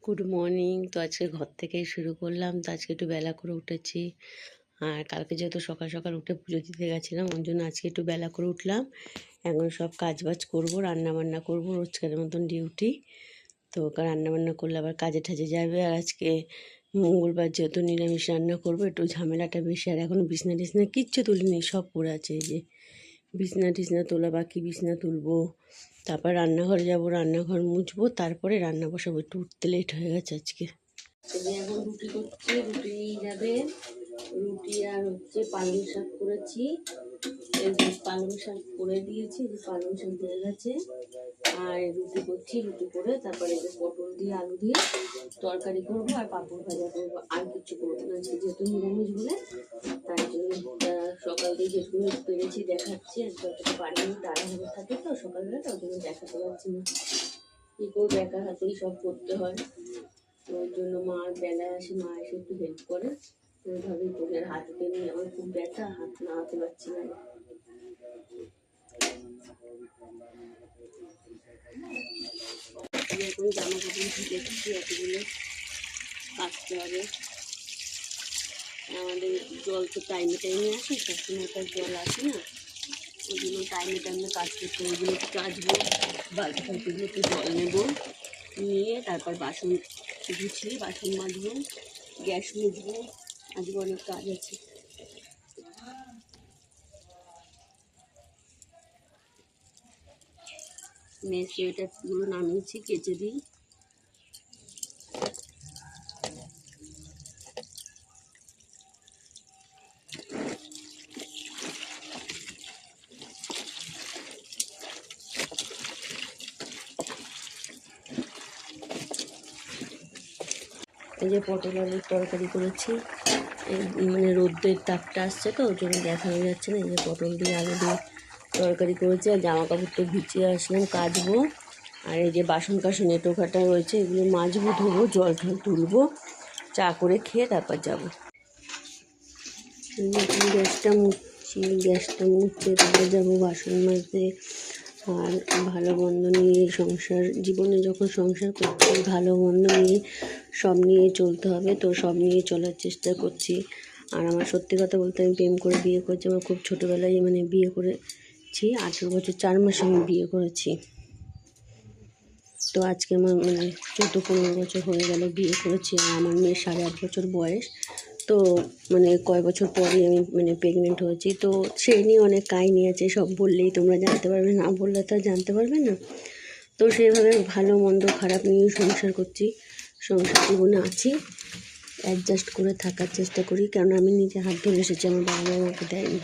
Good morning. তো আজকে ঘর থেকেই শুরু করলাম। তো আজকে একটু বেলা করে উঠেছি, আর কালকে যেহেতু সকাল সকাল উঠে পুজো দিতে গেছিলাম, ওই জন্য আজকে একটু বেলা করে উঠলাম। এখন সব কাজ বাজ করবো, রান্নাবান্না করবো, রোজকারের মতন ডিউটি। তো রান্নাবান্না করলে আবার কাজে ঠাজে যাবে। আর আজকে মঙ্গলবার যেহেতু নিরামিষ রান্না করবো, একটু ঝামেলাটা বেশি। আর এখনও বিছনা টিছনা কিচ্ছু তুলিনি, সব পড়ে আছে। এই যে বিছনা টিছনা তোলা বাকি, বিছনা তুলবো, তারপর রান্নাঘরে যাবো, রান্নাঘর মুছবো, তারপরে রান্না বসাবো। একটু উঠতে লেট হয়ে গেছে আজকে। এখন রুটি করছি, রুটি নিয়ে যাবে। রুটি আর হচ্ছে পালং শাক করেছি, এই যে পালং শাক করে দিয়েছি, যে পালং শাক হয়ে গেছে। আর রুটি করছি, রুটি করে তারপরে এই যে পটল দিয়ে আলু দিয়ে তরকারি করবো, আর পাঁপড় ভাজা করবো। আর কিছু করবো না, যেহেতু নিরামিষ বলে তাই জন্য সকাল দিয়ে যেটুকু পেরেছি দেখাচ্ছি। আর যতটা পারিনি তাড়াহুড়ো থাকে তো সকালবেলা, তার জন্য দেখাতে পারছি না। কী করবো, একা হাতেই সব করতে হয়। তো ওই জন্য মার বেলায় আসে, মা এসে একটু হেল্প করে, ওইভাবেই করি। আর হাতে নিয়ে আমার খুব ব্যথা, হাত নাড়াতে পারছি না। এখন জামা কাপড় ধুয়ে দেখছি, এতগুলো কাচতে হবে। আমাদের জল তো টাইমে টাইমে আসে, সবসময় তার জল আসে না, ওই জন্য টাইমে টাইমে কাজ করতে হবে। ওইগুলো কাচবো, বালতি ফালতিগুলোতে জল নেবো, নিয়ে তারপর বাসন গুছিয়ে বাসন মাজবো, গ্যাস মুছবো। আজকে অনেক কাজ আছে। মেয়ের সোয়েটারগুলো নামিয়েছি, কেচে দিই। এই যে পটল আলুর তরকারি করেছি, মানে রোদ্রের তাপটা আসছে তো ওই জন্য দেখানো যাচ্ছে না। এই যে পটল দিয়ে আলু দিয়ে তরকারি করেছি। আর জামা কাপড় তো ভিজিয়ে আসলাম, কাচবো। আর এই যে বাসন কাসন এঁটো কাটা রয়েছে, এগুলো মাজবো, ধোবো, জল টল তুলবো, চা করে খেয়ে তারপর যাবো। গ্যাসটা মুছতে তারপর যাবো বাসন মাজতে। আর ভালো মন্দ নিয়ে সংসার জীবনে যখন সংসার করছি, ভালো মন্দ নিয়ে সব নিয়ে চলতে হবে, তো সব নিয়ে চলার চেষ্টা করছি। আর আমার সত্যি কথা বলতে, আমি প্রেম করে বিয়ে করেছি। আমার খুব ছোটোবেলায় মানে বিয়ে করেছি, 18 বছর 4 মাসে আমি বিয়ে করেছি। তো আজকে আমার মানে 14-15 বছর হয়ে গেল বিয়ে করেছি। আর আমার মেয়ের 8.5 বছর বয়স। তো মানে কয় বছর পরে আমি মানে প্রেগনেন্ট হয়েছি। তো সেই নিয়ে অনেক কাহিনি আছে, সব বললেই তোমরা জানতে পারবে, না বললে তো জানতে পারবে না। তো সেইভাবে ভালো মন্দ খারাপ নিয়ে সংসার করছি, সংসার জীবনে আছি, অ্যাডজাস্ট করে থাকার চেষ্টা করি। কারণ আমি নিজে হাত ধরে এসেছি, আমার বাবা মা আমাকে দেয়নি।